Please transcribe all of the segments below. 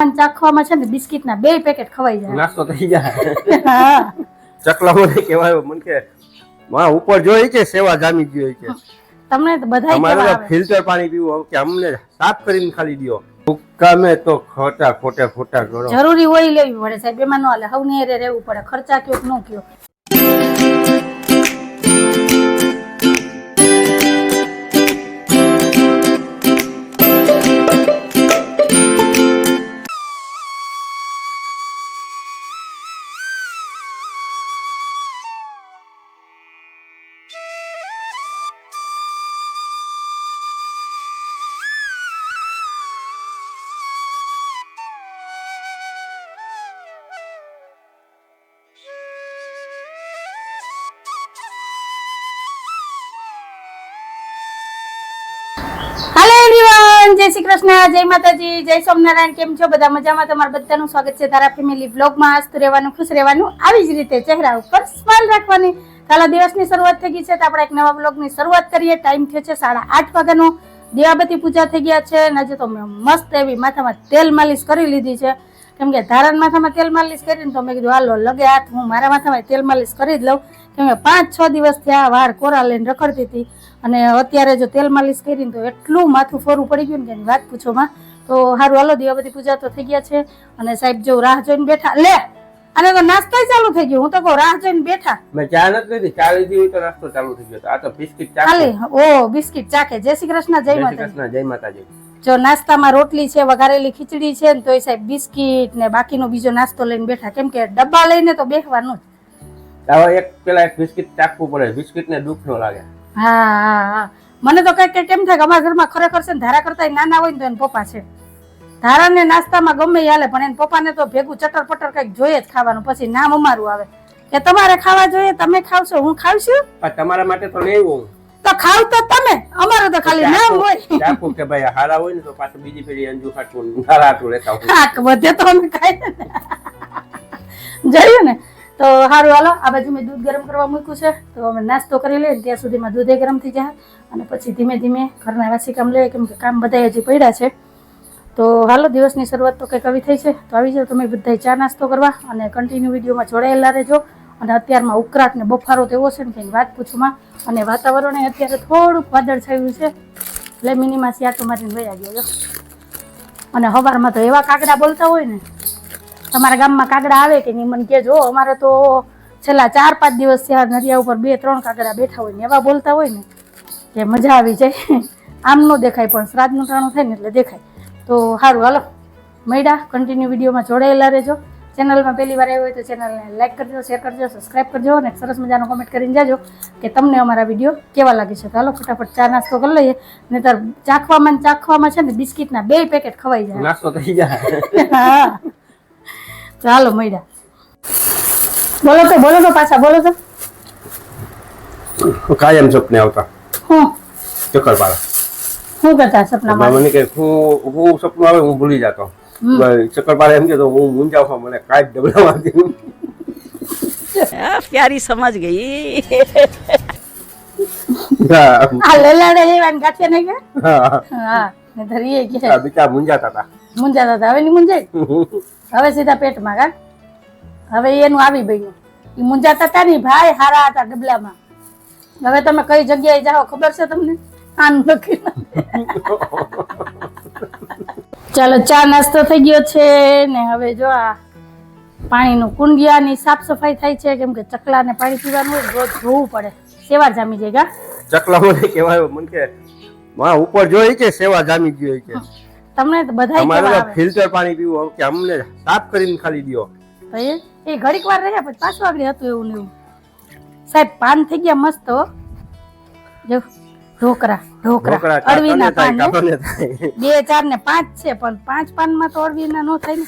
ને ચાખવામાં છે ને બિસ્કિટના 2 પેકેટ ખવાઈ જાય. નાસ્તો થઈ જાય. હા ચકલા મને કહેવાય મને કે માં ઉપર જોઈ કે સેવા જામી ગઈ કે તમને તો બધાય કેવા અમારે આવે. ફિલ્ટર પાણી પીવું કે અમને સાફ કરીને ખાલી દ્યો. હુક્કામે તો ખોટા ખોટા કરો. જરૂરી હોય લેવી પડે સાહેબ, એમાં ન હાલે. હવની હારે રહેવું પડે, ખર્ચા કયો કે ન કયો. હાલો એવરીવન, જય શ્રી કૃષ્ણ, જય માતાજી, જય સોમનારાયણ. કેમ છો બધા? મજામાં? તમારું બધાનું સ્વાગત છે તારા ફેમિલી વ્લોગમાં. હસતું રહેવાનું, ખુશ રહેવાનું, આવી જ રીતે ચહેરા ઉપર સ્માઈલ રાખવાની. કાલા દિવસની શરૂઆત થઈ ગઈ છે તો આપણે એક નવા વ્લોગની શરૂઆત કરીએ. ટાઈમ થયો છે 8:30 વાગ્યાનો. દીવાબત્તી પૂજા થઈ ગયા છે અને આજે તો મેં મસ્ત એવી માથામાં તેલ માલિશ કરી લીધી છે. કેમ કે ધારણ માથામાં તેલ માલિશ કરીને તો મેં કીધું હાલો લગે હાથ હું મારા માથામાં તેલ માલિશ કરી જ લઉં. કેમ કે 5-6 દિવસથી આ વાળ કોરા લઈને રખડતી હતી અને અત્યારે જો તેલ માલિશ કરીને તો એટલું માથું ફોરું પડી ગયું ને કે વાત પૂછોમાં. તો સારું હાલો, દીવાબત્તી પૂજા તો થઈ ગયા છે અને સાહેબ જો રાહ જોઈને બેઠા. લે અને તો નાસ્તો ચાલુ થઈ ગયો. હું તો કહું રાહ જોઈને બેઠા. મેં ચા નથી લીધી, ચા લીધી હોય તો નાસ્તો ચાલુ થઈ ગયો. આ તો બિસ્કિટ ચાખે. ખાલી ઓ બિસ્કિટ ચાખે. જય શ્રી કૃષ્ણ, જય માતાજી. જય માતાજી. જો નાસ્તામાં રોટલી છે, વઘારેલી ખીચડી છે ને તોય સાહેબ બિસ્કિટ ને બાકીનો બીજો નાસ્તો લઈને બેઠા. કેમ કે ડબ્બા લઈને તો બેસવાનું જ. હવે એક બિસ્કિટ ચાખવું પડે. બિસ્કિટ ને દુઃખ ન લાગે. હા મને તો કઈ કેમ થાય કે અમારા ઘરમાં ખરેખર છે ને ધારા કરતા નાના હોય ને તો એને પપ્પા છે. ધારા ને નાસ્તામાં ગમે હાલે પણ એને પપ્પાને તો ભેગું ચટર પટર કઈક જોઈએ જ ખાવાનું. પછી નામ અમારું આવે કે તમારે ખાવા જોઈએ, તમે ખાવશો, હું ખાવશું. તમારા માટે તો લેવું તો ખાવ તો તમે, અમારું તો ખાલી નામ હોય. ચાખું કે ભાઈ હારા હોય ને તો પાછું બીજી પેઢી અંજુ ખાટું હારાટું લેતા હોય. હા વધે તો અમે ખાઈ જઈએ ને. તો સારું હાલો, આ બાજુ મેં દૂધ ગરમ કરવા મૂક્યું છે તો અમે નાસ્તો કરી લઈએ. ત્યાં સુધીમાં દૂધે ગરમ થઈ જાય અને પછી ધીમે ધીમે ઘરના વાસી કામ લઈએ. કેમ કે કામ બધા હજી પડ્યા છે. તો હાલો, દિવસની શરૂઆત તો કંઈક આવી થઈ છે. તો આવી જાઓ તમે બધા ચા નાસ્તો કરવા અને કન્ટિન્યુ વિડીયોમાં જોડાયેલા રહેજો. અને અત્યારમાં ઉકળાટ ને બફારો તો એવો છે ને કંઈક વાત પૂછમાં. અને વાતાવરણ અત્યારે થોડુંક વાદળ છાયું છે એટલે મિનિમાં સિયાટો મારીને વયા ગયો. અને સવારમાં તો એવા કાગડા બોલતા હોય ને. તમારા ગામમાં કાગડા આવે કે નહીં મને કહેજો. અમારે તો છેલ્લા 4-5 દિવસ થયા નરિયા ઉપર 2-3 કાગડા બેઠા હોય ને એવા બોલતા હોય ને કે મજા આવી જાય. આમ ન દેખાય પણ શ્રાદ્ધનું ટાણું થાય ને એટલે દેખાય. તો સારું હાલો, મળ્યા. કન્ટિન્યુ વિડીયોમાં જોડાયેલા રહેજો. ચેનલમાં પહેલી વાર આવ્યો હોય તો ચેનલને લાઈક કરજો, શેર કરજો, સબસ્ક્રાઈબ કરજો અને સરસ મજાનો કમેન્ટ કરીને જાજો કે તમને અમારા વિડીયો કેવા લાગે છે. ચાલો ફટાફટ ચા નાસ્તો કરી લઈએ. નહીતર ચાખવામાં છે ને બિસ્કિટના 2 પેકેટ ખવાઈ જાય. નાસ્તો થઈ જાય. હા ચાલો મળ્યા. બોલો તો પાછા બોલો તો. કાયમ સપને આવતા હું ચક્કરપારા. શું કરતા સપનામાં? મને કે હું સપનું આવે હું ભૂલી જતો. ચક્કરપારા એમ કે તો હું મૂંઝાવ મને કાંઈ ડબલામાંથી. प्यारी समझ गई. આ લેલાડે લેવાન ગાંઠિયા નહીં કે? હા ને ધરીએ કે બીજા મૂંઝાતા હતા. હવે ની મૂંઝાય. હવે સીધા પેટમાં કા. હવે એનું આવી બન્યું. એ મૂંઝાતા હતા ની ભાઈ હારા હતા ડબલામાં. હવે તમે કઈ જગ્યાએ જાઓ ખબર છે તમને? આનું લખી. ચાલો ચા નાસ્તો થઈ ગયો છે ને હવે જો આ પાણીનું કુંડિયાની સાફ સફાઈ થાય છે. કેમ કે ચકલાને પાણી પીવાનું હોય રોજ ધોવું પડે. સેવા જામી જાય કા. ચકલા મને કહેવાય મને કે માં ઉપર જોઈ કે સેવા જામી ગઈ કે તમને તો બધાય કેવા અમારે આવે. ફિલ્ટર પાણી પીવું કે અમને સાફ કરીને ખાલી દ્યો. તો એ ઘડીક વાર રહ્યા પછી પાછું આગળ હતું એવું ને એવું. સાહેબ પાન થઈ ગયા મસ્ત હો. જો ઢોકરા અળવીના પાન 2, 4 ને 5 છે પણ 5 પાનમાં તો અળવીના નો થાય ને.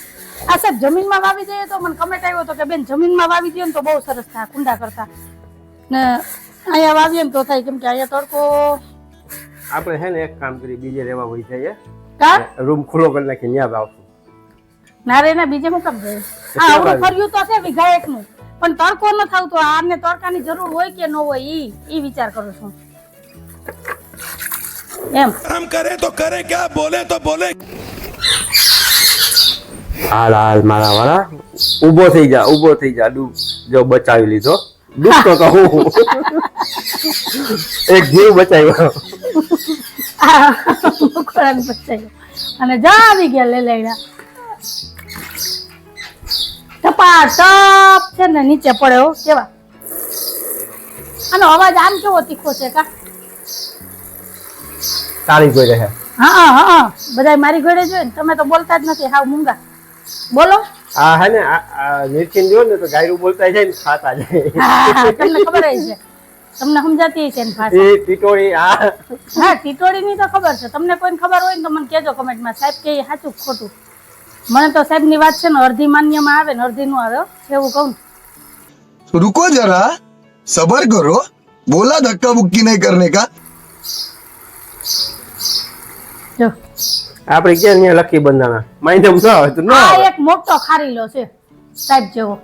આ સાહેબ જમીનમાં વાવી દઈએ તો મને કમેન્ટ આવ્યો તો કે બેન જમીનમાં વાવી દો ને તો બહુ સરસ થાય કુંડા કરતા ને અહીંયા વાવીએ ને તો થાય. કેમ કે અહીંયા તડકો આપણે છે ને એક કામ કરી બીજે રહેવા હોય છે કા રૂમ ખુલ્લો કરી નાખી ત્યાં આવશું. ના રે ના બીજે હું કામ જાય. હા આવડું ફર્યું તો છે વીઘા એકનું પણ તડકો ન થાવ તો આને તડકાની જરૂર હોય કે ન હોય ઈ વિચાર કરું છું. એમ हम करे तो करे क्या बोले तो बोले હાલ હાલ મારા વાળા ઊભો થઈ જા ડૂબ જો બચાવી લીધો ડૂબતો તો હું એક જીવ બચાવ્યો મકોડાને બચાવ્યો અને જા આવી ગયા લેલેડા ટપાટપ છે ને નીચે પડ્યો કેવા આનો અવાજ આમ કેવો તીખો છે કા તારી કોઈ રહે હા હા બધા મારી ઘરે જોઈએ ને તમે તો બોલતા જ નથી હાવ મૂંગા બોલો આ હે ને આ નિર્ચિન જો ને તો ગાયરું બોલતા જાય ને ખાતા જાય હા તમને ખબર છે તમને સમજાતી છે ને ભાષા એ ટીટોળી હા ટીટોળી ની તો ખબર છે તમને કોઈને ખબર હોય ને તો મને કહેજો કમેન્ટમાં સાહેબ કે એ સાચું ખોટું મને તો સાહેબ ની વાત છે ને અડધી માન્યમાં આવે ને અડધી નું આવે છે એવું કહું रुको जरा सबर करो बोला धक्का मुक्की नहीं करने का જો આપણે ક્યાં ત્યાં લકી બંધાણા માઇન્ડમ ન આવે તો ન આ આવે એક મોટો ખારીલો છે સાહેબ જેવો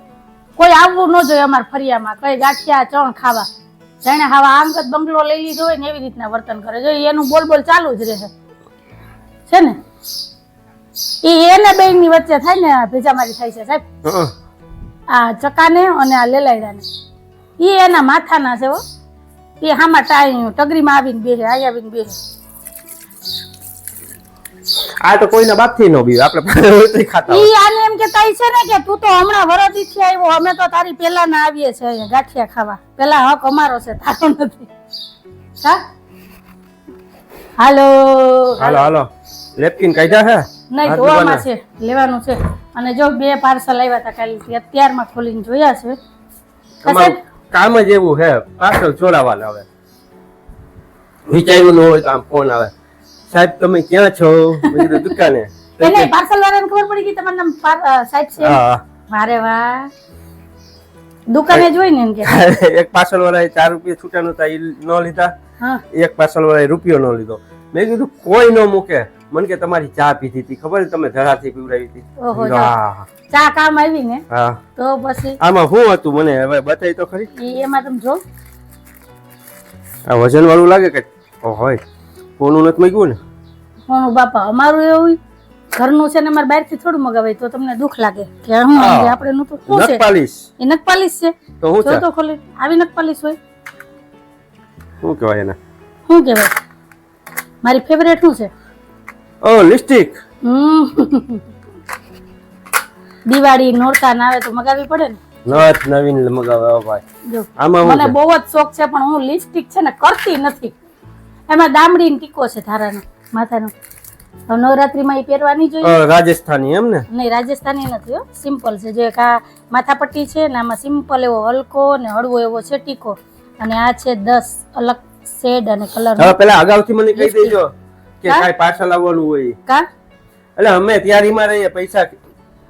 કોઈ આવવું ન જોઈએ અમાર ફરિયામાં કઈ ગાંઠિયા ચણ ખાવા જાણે હાવા આંગત બંગલો લઈ લીધો હોય ને એવી રીતના વર્તન કરે જો એનું બોલ ચાલુ જ રહે છે ને એને બે ની વચ્ચે થાય ને ભેજામારી થાય છે સાહેબ હં. આ ચકાને અને આ લેલાયડાને એના માથાના છે હો એ હામાં ટગરીમાં આવીને બેસે આઈ આવીને બેસે આ તો કોઈના બાપથી ન બીવે આપણે રોટલી ખાતા હોય. ઈ આને એમ કેતા છે ને કે તું તો હમણાં વરદીથી આવ્યો અમે તો તારી પેલા ના આવીએ છે અહીંયા ગાંઠિયા ખાવા પેલા હક અમારો છે તારો નથી હા હાલો હાલો હાલો લેપકિન કાઢ્યા છે નહીં હાથ ધોવામાં ધોવાના? છે લેવાનું છે અને જો 2 પાર્સલ આવ્યા હતા કાલે અત્યારમાં ખોલીને જોયા છે તમારું કામ જ એવું છે પાર્સલ ચોરાવાના હવે વિચાર્યું ન હોય તો આમ ફોન આવે સાહેબ તમે ક્યાં છો મેં કીધું દુકાને એટલે પાર્સલ વાળાને ખબર પડી ગઈ તમારું નામ સાહેબ છે હા વારે વાહ દુકાને જોઈ ને એમ કે એક પાર્સલ વાળાએ 4 રૂપિયા છૂટા નતા એ ન લીધા હા એક પાર્સલ વાળાએ રૂપિયો ન લીધો મેં કીધું કોઈ ન મૂકે મને કે તમારી ચા પીધી હતી ખબર છે તમે ધરાથી પીવડાવી હતી ઓહો, કીધું, હા ચા કામ આવી ને હા તો પછી આમાં શું હતું મને હવે બતાવી તો ખરી એમાં તમે જો આ વજન વાળું લાગે કે હોય કોનું નથી મૂક્યું ને કોનું બાપા અમારું એવું ઘરનું છે ને અમારે બહારથી થોડું મગાવાય તો તમને દુઃખ લાગે કે હું હા. આપણે નું તો શું છે નખપાલીશ એ નખપાલીશ છે તો શું જો છે તો ખોલી આવી નખપાલીશ હોય શું કહેવાય એને શું કહેવાય મારી ફેવરેટ શું છે ઓ લિપસ્ટિક દિવાળી નોરતા ના આવે તો મગાવી પડે ને નથ નવીન મગાવે ભાઈ જો આમાં શું મને છે? બહુ જ શોખ છે પણ હું લિપસ્ટિક છે ને કરતી નથી એમાં દામડી ને ટીકો છે ધારાનો માથાનો હવે નવરાત્રીમાં એ પહેરવાની જોઈએ રાજસ્થાની એમ ને નહીં રાજસ્થાની નથી હો સિમ્પલ છે જે કા માથાપટ્ટી છે ને આમાં સિમ્પલ એવો હલકો ને હળવો એવો છે ટીકો અને આ છે 10 અલગ શેડ અને કલર હવે પેલા અગાઉથી મને કહી Lipstick. દેજો કે હા? કાંઈ પાર્સલ આવવાનું હોય કા એટલે અમે તૈયારીમાં રહીએ પૈસા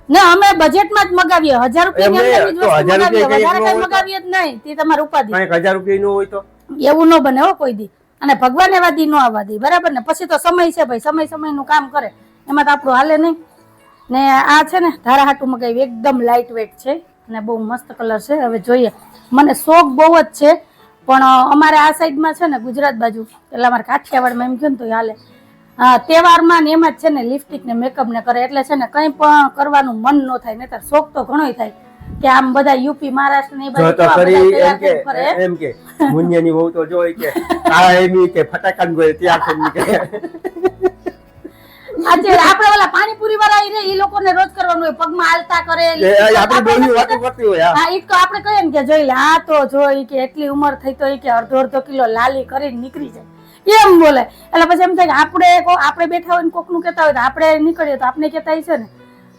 ને અમે બજેટમાં જ મગાવીએ 1000 રૂપિયા એમ નહીં, ની અંદર તો 1000 રૂપિયા જ વસ્તુ મગાવીએ વધારે કઈ કઈ ન હોય તો? મગાવીએ જ નહીં તે તમારું ઉપાધિ કાંઈક 1000 રૂપિયા નું હોય તો એવું ન બને હો કોઈ દી અને ભગવાન એવા દી ન આવવા દે બરાબર ને પછી તો સમય છે ભાઈ સમય નું કામ કરે એમાં તો આપણું હાલે નહીં ને આ છે ને ધારા હાટું મગાવી એકદમ લાઇટ વેટ છે અને બહુ મસ્ત કલર છે હવે જોઈએ મને શોખ બહુ જ છે પણ અમારે આ સાઈડમાં છે ને ગુજરાત બાજુ એટલે અમારે કાઠિયાવાડમાં એમ કહે ને તો હાલે તહેવારમાં ને એમાં જ છે ને લિપસ્ટિક ને મેકઅપ ને કરે એટલે છે ને કંઈ પણ કરવાનું મન ન થાય નહીતર શોખ તો ઘણોય થાય કે આમ બધા યુપી મહારાષ્ટ્ર ને એ જો બાજુ તો કેવા ખરી બધા એમ કે તૈયાર થઈને ફરે. એમ કે મુનિયાની વહુ તો જોઈ કે આ એમી કે ફટાકડ ગોય ત્યાર થઈ નીકળે આજે આપણે ઓલા પાણીપુરી વાળા ઈ રે ઈ લોકોને રોજ કરવાનું હોય પગમાં હાલતા કરે એ આપણી બોલી વાતું કરતી હોય હા હા ઈ તો આપણે કહીએ ને કે જોઈ લે આ તો જોઈ કે એટલી ઉંમર થઈ તો ઈ કે અડધો કિલો લાલી કરીને નીકળી જાય એમ બોલે એટલે પછી એમ થાય કે આપણે બેઠા હોય ને કોકનું કહેતા હોય તો આપણે નીકળીએ તો આપણે કહેતા છે ને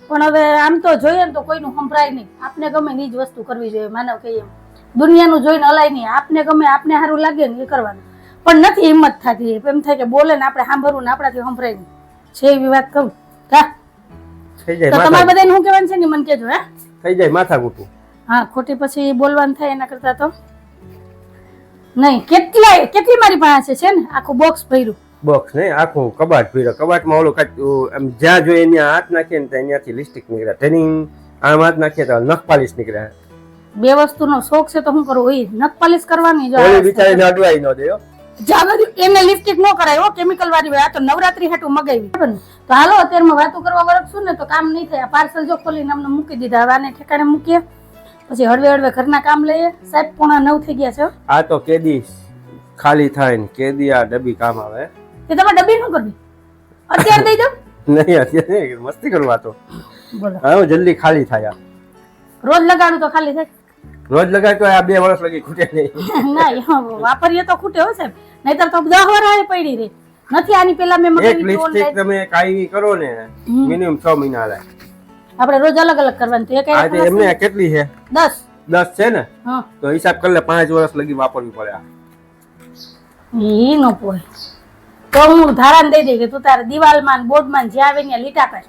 પણ હવે આમ તો જોઈએ ને તો કોઈનું સંભળાય નહીં આપણે ગમે ને ઈ જ વસ્તુ કરવી જોઈએ માનવ કહીએ એમ દુનિયાનું જોઈને હલાય નહીં આપને ગમે આપને સારું લાગે ને એ કરવાનું પણ નથી હિંમત થતી એમ થાય કે બોલે ને આપણે સાંભળવું ને આપણાથી સંભળાય નહીં છે એવી વાત કહું હા થઈ તો જાય તમારે માથા બધાને શું કહેવાનું છે ને મને કહેજો હે થઈ જાય માથા કૂટું હા ખોટી પછી બોલવાનું થાય એના કરતા તો નહીં કેટલી મારી પાસે છે ને આખું બોક્સ ભર્યું બોક્સ નહીં આખું કબાટ ભીડો કબાટમાં ઓલું કાંઈક આમ જ્યાં જોઈએ ત્યાં હાથ નાખીએ ને ત્યાં ત્યાંથી લિપસ્ટિક નીકળે ટ્રેનિંગ આમ હાથ નાખીએ તો નખ પાલિશ નીકળે બે વસ્તુનો શોખ છે તો શું કરવું એ નખ પાલિશ કરવાની જો ઓલી બિચારીને અડવાઈ ન દે હો. જા બધું એને લિપસ્ટિક ન કરાય હો, કેમિકલ વાળી હોય. આ તો નવરાત્રી હાટું મગાવી. બરાબર ને? તો હાલો અત્યારમાં વાતો કરવા વરખશું ને તો કામ નહીં થાય. પાર્સલ જો ખોલીને અમને મૂકી દીધા. હવે આને ઠેકાણે મૂકીએ, પછી હળવે હળવે ઘરના કામ લઈએ. સાહેબ 8:45 થઈ ગયા છે હો. આ તો કેદી ખાલી થાય ને કેદી આ ડબ્બી કામ આવે. તે તમારે ડબ્બી શું કરવી? અત્યારે દઈ દઉં? નહીં અત્યારે મસ્તી કરવા તો બોલો, હવે જલ્દી ખાલી થાય. રોજ લગાડું તો ખાલી થાય? રોજ લગાય તો આ 2 વર્ષ લગી ખૂટે નહીં. ના વાપરીએ તો ખૂટે હો સાહેબ, નહીતર તો 10 વર્ષ પડી રહી નથી. આની પેલા મેં એક મગાવી લિપસ્ટિક તમે કાઈ કરો ને મિનિમમ 6 મહિના હાલે. આપણે રોજ અલગ અલગ કરવાનું. તો એક આ એમને કેટલી છે? 10 છે ને? હા, તો હિસાબ કરી લે 5 વર્ષ લગી વાપરવી પડે. ઈ નો પોય તો હું ધારાને દઈ દઈ કે તું તારે દિવાલમાં બોર્ડમાં જ્યાં આવે ત્યાં લીટા કર.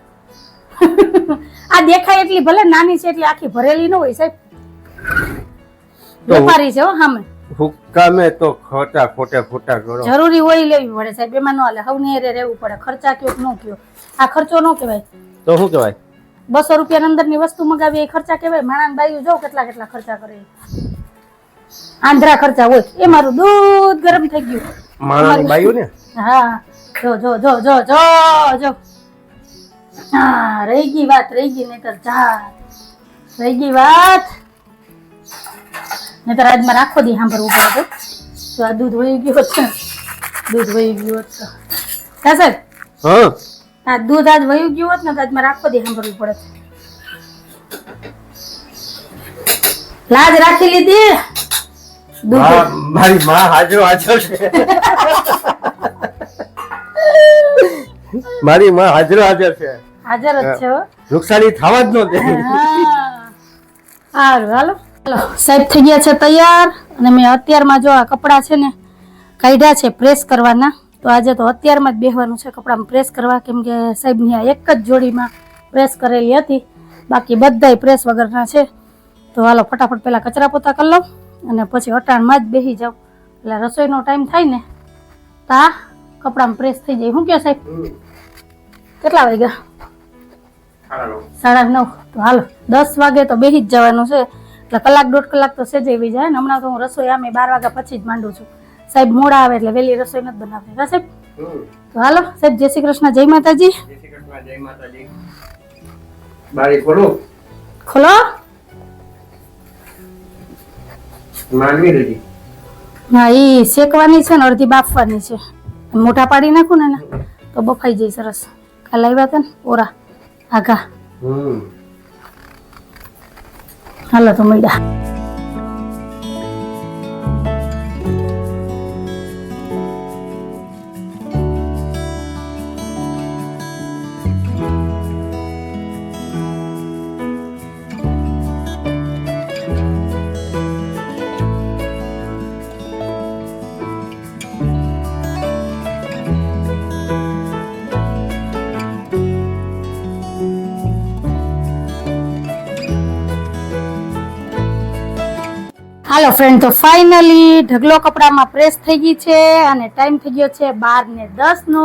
આ દેખાય એટલી ભલે નાની છે એટલે આખી ભરેલી ન હોય સાહેબ. વેપારી છે હો સામે. હુક્કામે તો ખોટા કરો. જરૂરી હોય લેવી પડે સાહેબ, એમાં ન હાલે. હવની હારે રહેવું પડે. ખર્ચા કયો ન કયો, આ ખર્ચો ન કહેવાય. તો શું કહેવાય? 200 રૂપિયા અંદરની વસ્તુ મગાવી એ ખર્ચા કહેવાય? માણસ બાયું જો કેટલા ખર્ચા કરે. આંધ્રા ખર્ચા હોય. એ મારું દૂધ ગરમ થઈ ગયું. માણસ બાયું ને? હા, જો જો જો જો જો જો. હા, રહી ગઈ વાત, રહી ગઈ. નહીતર જા રહી ગઈ વાત. નહીતર આજ મારે આખો દી સાંભળવું પડે. તો આ દૂધ વહી ગયું હોત ને, દૂધ વહી ગયું હોત તો કા સાહેબ? હા, આ દૂધ આજ વહી ગયું હોત ને તો આજ મારે આખો દી સાંભળવું પડે. લાજ રાખી લીધી. દૂધ મારી માં હાજરો છે. મારી માં હાજર છે. હાજર જ છે હો. નુકસાની થવા જ ન દે. સારું હાલો સાહેબ થઈ ગયા છે તૈયાર. અને મેં અત્યારમાં જો આ કપડાં છે ને કાઢ્યા છે પ્રેસ કરવાના. તો આજે તો અત્યારમાં જ બેસવાનું છે કપડામાં પ્રેસ કરવા, કેમ કે સાહેબની આ એક જ જોડીમાં પ્રેસ કરેલી હતી, બાકી બધાય પ્રેસ વગરના છે. તો હાલો ફટાફટ પહેલાં કચરા પોતા કરી લઉં અને પછી અટાણમાં જ બેસી જાઉં. એટલે રસોઈનો ટાઈમ થાય ને તો આ કપડામાં પ્રેસ થઈ જાય. શું કહો સાહેબ? કેટલા વાગ્યા? 9:30. તો હાલો 10 વાગે તો બેસી જ જવાનું છે. એટલે 1-1.5 કલાક તો સેજે આવી જાય ને. હમણાં તો હું રસોઈ આમે 12 વાગ્યા પછી જ માંડું છું. સાહેબ મોડા આવે એટલે વહેલી રસોઈ નથી બનાવતી. હા સાહેબ? તો હાલો સાહેબ, જય શ્રી કૃષ્ણ, જય માતાજી. જય માતાજી. બારી ખોલો. ખોલો. માનવી રહી. ના ઈ શેકવાની છે ને અડધી બાફવાની છે. મોટા પાડી નાખું ને તો બફાઈ જાય સરસ. કાલ આવ્યા હતા ને ઓરા આઘા. હાલો તો મળ્યા. હાલો ફ્રેન્ડ, તો ફાઇનલી ઢગલો કપડામાં પ્રેસ થઈ ગઈ છે અને ટાઈમ થઈ ગયો છે 12:10 નો.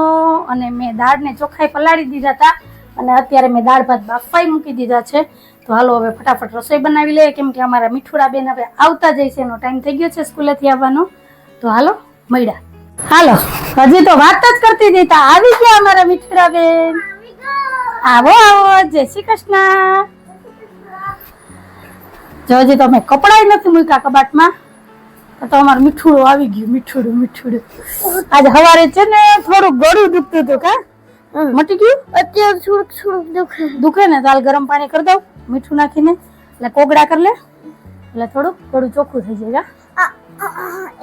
અને મેં દાળને ચોખાઈ પલાળી દીધા હતા અને અત્યારે મેં દાળ ભાત બાફવાઈ મૂકી દીધા છે. તો હાલો હવે ફટાફટ રસોઈ બનાવી લઈએ, કેમ કે અમારા મીઠુડા બેન હવે આવતા જાય છે, એનો ટાઈમ થઈ ગયો છે સ્કૂલેથી આવવાનો. તો હાલો મળ્યા. હાલો, હજી તો વાત જ કરતી હતી તા આવી ગયા અમારા મીઠુડા બેન. આવો આવો, જય શ્રી કૃષ્ણ. જો હજી તો મેં કપડાય નથી મૂક્યા કબાટમાં, તો અમારું મીઠુડું આવી ગયું. મીઠુડું આજે સવારે છે ને થોડુંક ગળું દુખતું હતું. કા મટી ગયું? અત્યારે થોડુંક દુખે ને તો હાલ ગરમ પાણી કરી દઉં મીઠું નાખીને, એટલે કોગળા કરી લે એટલે થોડુંક ગળું ચોખ્ખું થઈ જાય.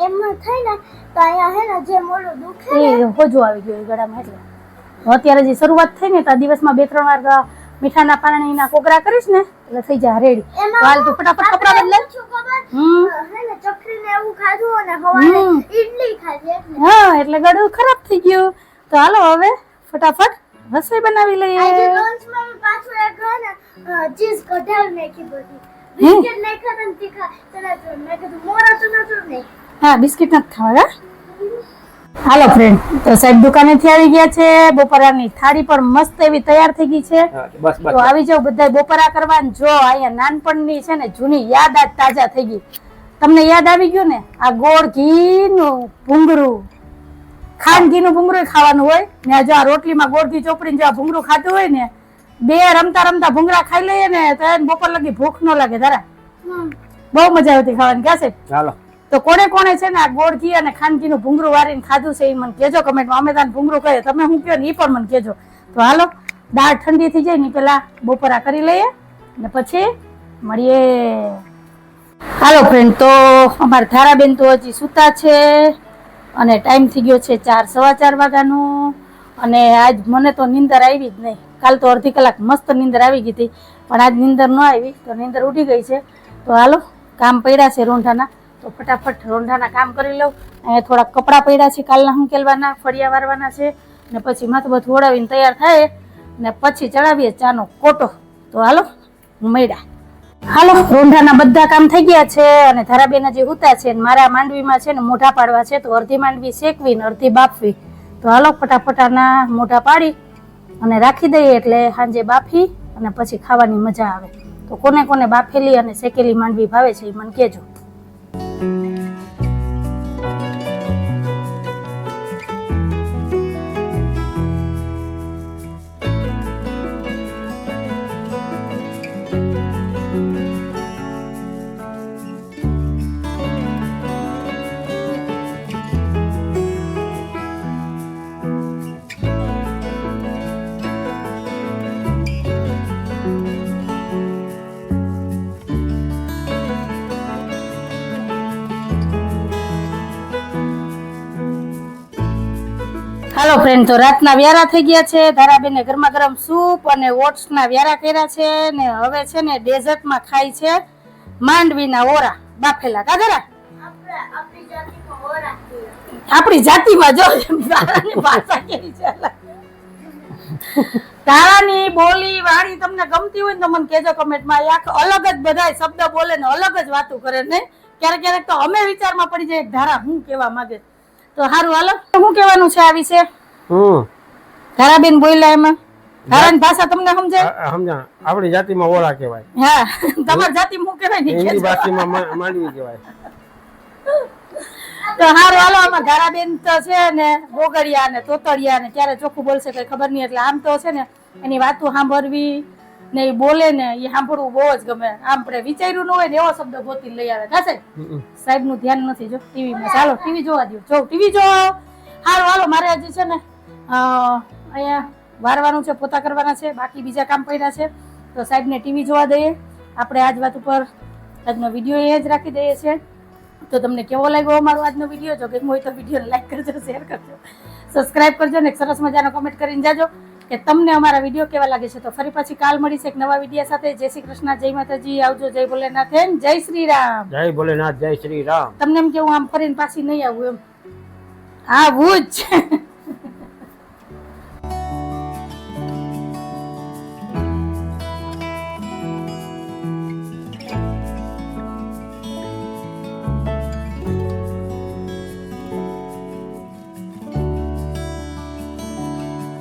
એમાં થાય ને તો અહીંયા હે ને જે મોડું દુખે એ હોજો આવી ગયો ગળામાં. એટલે અત્યારે જે શરૂઆત થઈ ને તો દિવસમાં 2-3 વાર મીઠાના પાણીના કોગળા કરીશ ને એટલે થઈ જાય રેડી. હાલ તું ફટાફટ કપડા બદલાય. હે ને ચકરીને એવું ખાધું અને હવારે ઈડલી ખાધી એટલે હા, એટલે ગળું ખરાબ થઈ ગયું. તો હાલો હવે ફટાફટ રસોઈ બનાવી લઈએ. આજે લંચમાં પાછું એક ને ચીઝ કઢાવી નાખી બધી બિસ્કિટ નાખ્યા ને તીખા ચનાચૂર મેં કીધું મોરા ચનાચૂર નહીં. હા, બિસ્કિટ નથી ખાવા. હાલો ફ્રેન્ડ, તો સાહેબ દુકાનેથી આવી ગયા છે. બપોરાની થાળી પણ મસ્ત એવી તૈયાર થઈ ગઈ છે. તો આવી જાવ બધા બપોરા કરવા. જો અહીંયા નાનપણની છે ને જૂની યાદ આજ તાજા થઈ ગઈ. તમને યાદ આવી ગયું ને આ ગોળ ઘીનું ભૂંગળું, ખાંડ ઘીનું ભૂંગળું ખાવાનું હોય ને જો આ રોટલીમાં ગોળ ઘી ચોપડીને જો આ ભૂંગળું ખાતું હોય ને, બે રમતા રમતા ભૂંગળા ખાઈ લઈએ ને તો એને બપોર લગી ભૂખ ન લાગે તારા. બહુ મજા આવતી ખાવાની. ક્યાં છે ચાલો તો કોને કોને છે ને આ ગોળ ઘી અને ખાંડ ઘીનું ભૂંગળું વારીને ખાધું છે એ મને કહેજો કમેન્ટમાં. અમે તાને ભૂંગળું કહીએ, તમે શું કહો ને એ પણ મને કહેજો. તો હાલો દાળ ઠંડી થઈ જાય ને પેલા બપોરા કરી લઈએ ને પછી મળીએ. હાલો ફ્રેન્ડ, તો અમારા ધારાબેન તો હજી સૂતા છે અને ટાઈમ થઈ ગયો છે 4, 4:15 વાગ્યાનું. અને આજ મને તો નીંદર આવી જ નહીં. કાલ તો અડધી કલાક મસ્ત નીંદર આવી ગઈ હતી, પણ આજ નીંદર ન આવી તો નીંદર ઉડી ગઈ છે. તો હાલો કામ પડ્યા છે રોંઢાના, તો ફટાફટ રોંઢાના કામ કરી લઉં. અહીંયા થોડાક કપડાં પડ્યા છે કાલના હંકેલવાના, ફળિયા વારવાના છે ને પછી માથું બધું ઓળાવીને તૈયાર થાય ને પછી ચડાવીએ ચાનો કોટો. તો હાલો મળ્યા. હાલો રોંઢાના બધા કામ થઈ ગયા છે અને ધારાબેન હજી હુતા છે. મારા માંડવીમાં છે ને મોઢા પાડવા છે, તો અડધી માંડવી શેકવી ને અડધી બાફવી. તો હાલો ફટાફટાના મોઢા પાડી અને રાખી દઈએ એટલે સાંજે બાફી અને પછી ખાવાની મજા આવે. તો કોને કોને બાફેલી અને શેકેલી માંડવી ભાવે છે એ મને કહેજો. હાલો ફ્રેન્ડ, તો રાતના વ્યારા થઈ ગયા છે. ધારાબેને ગરમા ગરમ સૂપ અને ઓટ્સના વ્યારા કર્યા છે ને હવે છે ને ડેઝર્ટમાં ખાય છે માંડવીના ઓરા બાફેલા. કાધરા આપણી જાતિમાં જો તારાની ભાષા કેવી છે, તારાની બોલી વાણી તમને ગમતી હોય ને તો મને કહેજો કમેન્ટમાં. આખો અલગ જ બધા શબ્દ બોલે ને અલગ જ વાતો કરે ને. ક્યારેક ક્યારેક તો અમે વિચારમાં પડી જાય ધારા હું કેવા માંગે. તો સારું હાલો, શું કહેવાનું છે આ વિશે? ધારાબેન બોલ્યા એમાં ધારાની ભાષા તમને સમજાય? સમજા. આપણી જાતિમાં ઓળા કહેવાય. હા, તમારી જાતિમાં શું કહેવાય? હિન્દી ભાષામાં માંડવી કહેવાય. તો સારું હાલો, આમાં ધારાબેન તો છે ને ગોગડિયા ને તોતડિયા ને ક્યારે ચોખ્ખું બોલશે કઈ ખબર નહીં. એટલે આમ તો છે ને એની વાતો સાંભળવી ને એ બોલે ને એ સાંભળવું બહુ જ ગમે. આમ આપણે વિચાર્યું ન હોય ને એવો શબ્દ ગોતી લઈ આવે. કાશે સાહેબ નું ધ્યાન નથી જો ટીવીમાં. ચાલો ટીવી જોવા દો, જો ટીવી જો. સારું હાલો, મારે હજી છે ને અહીંયા વારવાનું છે, પોતા કરવાના છે, બાકી બીજા કામ પડ્યા છે. તો સાહેબને ટીવી જોવા દઈએ. આપણે આજ વાત ઉપર આજનો વિડીયો એ જ રાખી દઈએ છીએ. તો તમને કેવો લાગ્યો અમારો આજનો વિડીયો? જો ગમ્યો હોય તો વિડીયોને લાઈક કરજો, શેર કરજો, સબસ્ક્રાઇબ કરજો ને એક સરસ મજાનો કમેન્ટ કરીને જાજો કે તમને અમારા વિડીયો કેવા લાગે છે. તો ફરી પાછી કાલ મળીશ એક નવા વિડીયો સાથે. જય શ્રી કૃષ્ણ, જય માતાજી, આવજો, જય ભોલેનાથ, જય શ્રી રામ. જય ભોલેનાથ, જય શ્રી રામ. તમને એમ કેવું આમ ફરીને પાછી નહીં આવું એમ આવું જ.